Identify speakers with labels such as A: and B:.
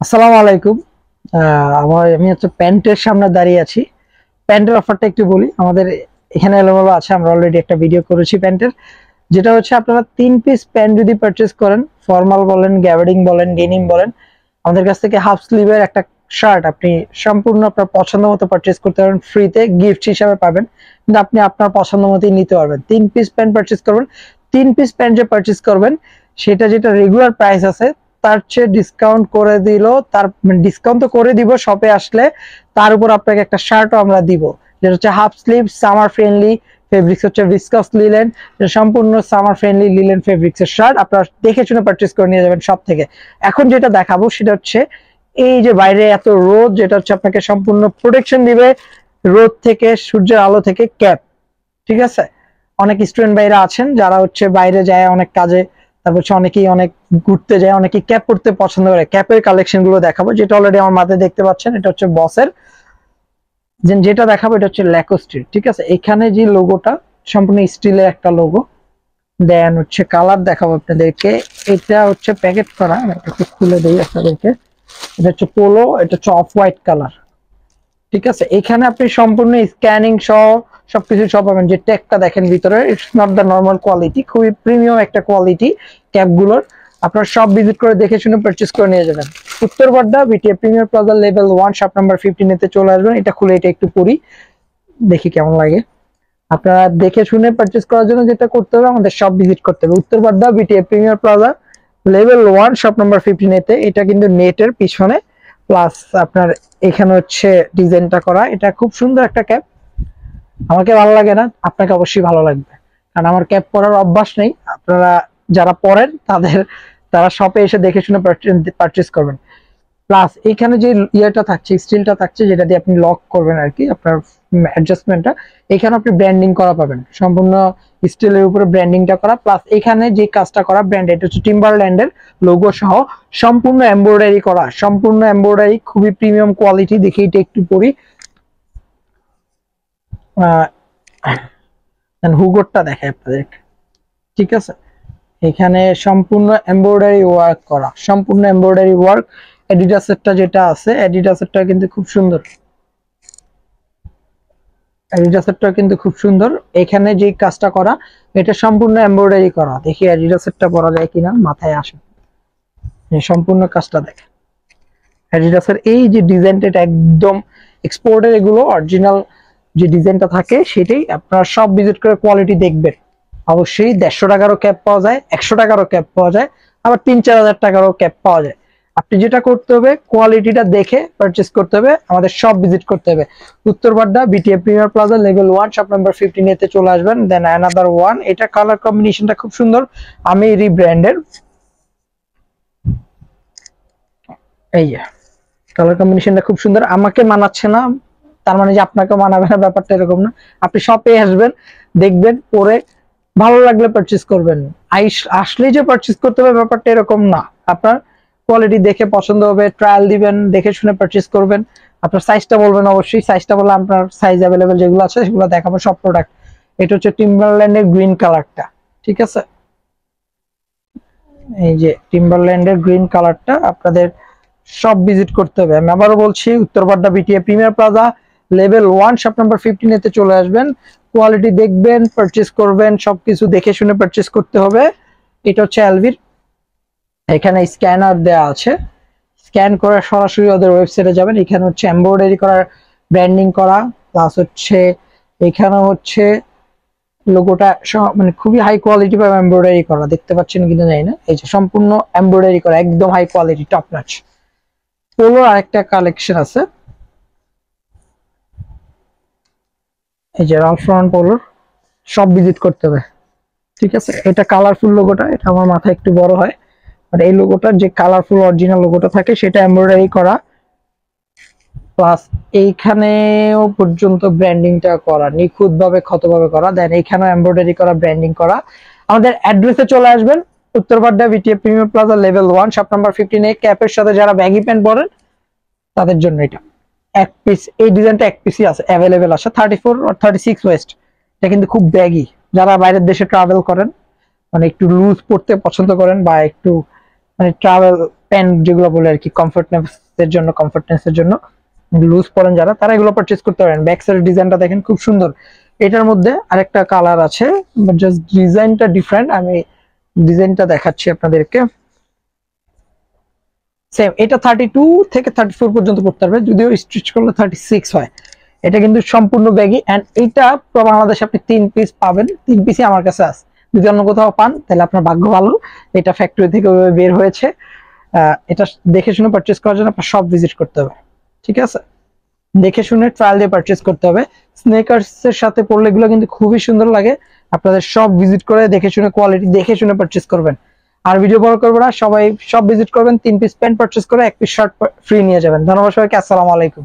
A: আসসালামু আলাইকুম। আমি হচ্ছে প্যান্টের সামনে দাঁড়িয়ে আছি। প্যান্টের অফারটা একটু বলি। আমাদের এখানে এলোমেলো আছে, আমরা অলরেডি একটা ভিডিও করেছি প্যান্টের, যেটা হচ্ছে আপনারা 3 পিস প্যান্ট যদি পারচেস করেন, ফর্মাল বলেন, গ্যাবার্ডিং বলেন, ডেনিম বলেন, আমাদের কাছ থেকে হাফ স্লিভের একটা শার্ট আপনি সম্পূর্ণ আপনার পছন্দ মতো পারচেস করতে পারবেন, ফ্রিতে গিফট হিসাবে পাবেন। কিন্তু আপনি আপনার পছন্দ মতোই নিতে পারবেন। 3 পিস প্যান্ট পারচেস করবেন, 3 পিস প্যান্ট যে পারচেস করবেন সেটা যেটা রেগুলার প্রাইস আছে তার চেয়ে ডিসকাউন্ট করে দিল, তার ডিসকাউন্ট তো করে দিব শপে আসলে, তার উপর আপনাকে একটা শার্টও আমরা দিব, যেটা হচ্ছে half sleeve, summer friendly, fabrics হচ্ছে ভিসকাস লিলেন, সম্পূর্ণ সামার ফ্রেন্ডলি লিলেন ফেব্রিক্স এর শার্ট। আপনারা দেখে শুনে পারচেস করে নিয়ে যাবেন সব থেকে। এখন যেটা দেখাবো সেটা হচ্ছে এই যে বাইরে এত রোদ, যেটা হচ্ছে আপনাকে সম্পূর্ণ প্রোটেকশন দিবে রোদ থেকে, সূর্যের আলো থেকে। ক্যাপ, ঠিক আছে? অনেক স্টুডেন্ট ভাইরা আছেন যারা হচ্ছে বাইরে যায় অনেক কাজে, তারপর হচ্ছে অনেকেই অনেক ঘুরতে যায়, অনেকেই ক্যাপ পরতে পছন্দ করে। ক্যাপের কালেকশন গুলো দেখাবো, যেটা অলরেডি আমার মাথায় দেখতে পাচ্ছেন, এটা হচ্ছে বসের। যেটা দেখাবো এটা হচ্ছে ল্যাকোস্টির, ঠিক আছে? এখানে যে লোগোটা সম্পূর্ণ স্টিলের একটা লোগো, দেন হচ্ছে কালার দেখাবো আপনাদেরকে। এটা হচ্ছে প্যাকেট করা, একটু খুলে দিই আপনাদেরকে। এটা হচ্ছে পোলো, এটা হচ্ছে অফ হোয়াইট কালার, ঠিক আছে? এখানে আপনি সম্পূর্ণ স্ক্যানিং সহ সবকিছু সব পাবেন। যে ট্যাগটা দেখেন ভিতরে, it's not the normal quality, খুবই প্রিমিয়াম একটা কোয়ালিটি ক্যাপগুলোর। আপনারা সব ভিজিট করে দেখে শুনে পারচেজ করে নিয়ে যাবেন। Uttar Badda BTA premier plaza level 1 shop number 15 তে চলে আসবেন। এটা খুলে এটা একটু পরি, দেখি কেমন লাগে। আপনারা দেখে শুনে পারচেজ করার জন্য যেটা করতে হবে, আমাদের সব ভিজিট করতে হবে। Uttar Badda BTA premier plaza level 1 shop number 15 তে। এটা কিন্তু নেটের পিছনে, প্লাস আপনার এখানে হচ্ছে ডিজাইনটা করা। এটা খুব সুন্দর একটা ক্যাপ, আমাকে ভালো লাগে না, আপনাকে অবশ্যই ভালো লাগবে, কারণ আমার ক্যাপ পরার অভ্যাস নেই। আপনারা যারা পরেন তারা শপে এসে দেখে শুনে পারচেজ করবেন। প্লাস এখানে যে ইয়েটা থাকছে, স্টিলটা থাকছে, যেটা দিয়ে আপনি লক করবেন আর কি আপনার অ্যাডজাস্টমেন্টটা, এখানে আপনি ব্র্যান্ডিং করা পাবেন, সম্পূর্ণ স্টিলের উপরে ব্র্যান্ডিংটা করা। প্লাস এখানে যে কাজটা করা ব্র্যান্ড, এটা হচ্ছে টিম্বারল্যান্ডের লোগো সহ সম্পূর্ণ এমব্রয়ডারি করা, সম্পূর্ণ এমব্রয়ডারি, খুবই প্রিমিয়াম কোয়ালিটি। দেখি এটা একটু পরি, হুগোরটা দেখে আপনাদেরকে, ঠিক আছে? এখানে সম্পূর্ণ এমব্রয়ডারি ওয়ার্ক করা, সম্পূর্ণ এমব্রয়ডারি ওয়ার্ক। অ্যাডিডাসেরটা যেটা আছে, অ্যাডিডাসেরটা কিন্তু খুব সুন্দর, অ্যাডিডাসেরটা কিন্তু খুব সুন্দর। এখানে যে কাজটা করা, এটা সম্পূর্ণ এমব্রয়ডারি করা। দেখি অ্যাডিডাসেরটা পরা যায় কিনা, মাথায় আসে। সম্পূর্ণ কাজটা দেখে অ্যাডিডাসের এই যে ডিজাইনটা, এটা একদম এক্সপোর্টের, এগুলো অরিজিনাল যে ডিজাইনটা থাকে সেটাই। আপনারা সব ভিজিট করে কোয়ালিটি দেখবেন। অবশ্যই 150 টাকারও ক্যাপ পাওয়া যায়, 100 টাকারও ক্যাপ পাওয়া যায়, আবার 3-4 হাজার টাকারও ক্যাপ পাওয়া যায়। আপনি যেটা করতে হবে, কোয়ালিটিটা দেখে পারচেস করতে হবে, আমাদের সব ভিজিট করতে হবে। Uttar Badda BTA premier plaza level 1 shop number 15 তে চলে আসবেন। দেন অ্যানাদার ওয়ান, এটা কালার কম্বিনেশনটা খুব সুন্দর, আমেরি ব্র্যান্ডের। এই যে কালার কম্বিনেশনটা খুব সুন্দর, আমাকে মানাচ্ছে না তার মানে যে আপনাকে মানাবে না, ব্যাপারটা এরকম না। আপনি শপে আসবেন, দেখবেন, পরে ভালো লাগলে পারচেজ করবেন। আসলেই যে পারচেজ করতে হবে ব্যাপারটা এরকম না। আপনার কোয়ালিটি দেখে পছন্দ হবে, ট্রায়াল দিবেন, দেখে শুনে পারচেজ করবেন। আপনার সাইজটা বলবেন, অবশ্যই সাইজটা বললে আপনার সাইজ অ্যাভেলেবেল যেগুলো আছে সেগুলো দেখাবো সব প্রোডাক্ট। এটা হচ্ছে টিম্বারল্যান্ডের গ্রিন কালারটা, ঠিক আছে? এই যে টিম্বারল্যান্ডের গ্রিন কালারটা আপনাদের সব ভিজিট করতে হবে। আমি আবারও বলছি, Uttar Badda BTA premier plaza level 1 shop number 15 তে চলে আসবেন। কোয়ালিটি দেখবেন, পারচেজ করবেন, সবকিছু দেখে শুনে পারচেজ করতে হবে। এটা হচ্ছে এলভির, এখানে স্ক্যানার দেয়া আছে, স্ক্যান করে সরাসরি ওদের ওয়েবসাইটে যাবেন। এখানে হচ্ছে এমব্রয়ডারি করার, ব্র্যান্ডিং করা, প্লাস হচ্ছে এখানে হচ্ছে লোগোটা মানে খুবই হাই কোয়ালিটি ভাবে এমব্রয়ডারি করা, দেখতে পাচ্ছেন কিনা জানি না। এই যে সম্পূর্ণ এমব্রয়ডারি করা, একদম হাই কোয়ালিটি, টপ নচ। পোলোর আরেকটা কালেকশন আছে, এই যে রালফ লরেন পোলোর, সব ভিজিট করতে হবে, ঠিক আছে? এটা কালারফুল লোগোটা, এটা আমার মাথায় একটু বড় হয়, বাট এই লোগোটার যে কালারফুল অরিজিনাল লোগোটা থাকে সেটা এমব্রয়ডারি করা, প্লাস এইখানেও পর্যন্ত ব্র্যান্ডিংটা করা, নিখুঁত ভাবে ক্ষতভাবে করা। দেন এইখানেও এমব্রয়ডারি করা, ব্র্যান্ডিং করা। আমাদের অ্যাড্রেসে চলে আসবেন, Uttar Badda BTA premier plaza level 1 shop number 15 ক্যাপের সাথে যারা ব্যাগি প্যান্ট পরেন তাদের জন্য এটা এক পিস, এই ডিজাইনটা এক পিসই আছে, অ্যাভেলেবেল আছে 34 আর 36 ওয়েস্ট। এটা কিন্তু খুব ব্যাগি, যারা বাইরের দেশে ট্রাভেল করেন, মানে একটু লুজ পড়তে পছন্দ করেন বা একটু মানে ট্রাভেল প্যান্ট যেগুলো বলে আর কি, কমফর্টনেসের জন্য লুজ পরেন যারা, তারা এগুলো পারচেজ করতে পারেন। ব্যাক সাইড ডিজাইনটা দেখেন খুব সুন্দর। এটার মধ্যে আরেকটা কালার আছে, জাস্ট ডিজাইনটা ডিফারেন্ট, আমি ডিজাইনটা দেখাচ্ছি আপনাদেরকে। সেম এটা 32 থেকে 34 পর্যন্ত পড়তে পারবে, যদিও স্টিচ করলে 36 হয়। এটা কিন্তু সম্পূর্ণ ব্যাগি, এন্ড এটা পুরো বাংলাদেশে আপনি 3 পিস পাবেন, 3 পিসই আমার কাছে আছে। যদি অন্য কোথাও পান তাহলে আপনার ভাগ্য ভালো, এটা ফ্যাক্টরি থেকে বের হয়েছে। এটা দেখে শুনে পারচেজ করার জন্য আপনার সব ভিজিট করতে হবে, ঠিক আছে? দেখে শুনে ট্রায়াল দিয়ে পারচেজ করতে হবে। স্নেকার্স এর সাথে পরলে এগুলো কিন্তু খুবই সুন্দর লাগে। আপনাদের সব ভিজিট করে দেখে শুনে, কোয়ালিটি দেখে শুনে পারচেজ করবেন। আর ভিডিও বড় করবো না, সবাই সব ভিজিট করবেন, 3 পিস প্যান্ট পারচেজ করে 1 পিস শার্ট ফ্রি নিয়ে যাবেন। ধন্যবাদ সবাইকে, আসসালামু আলাইকুম।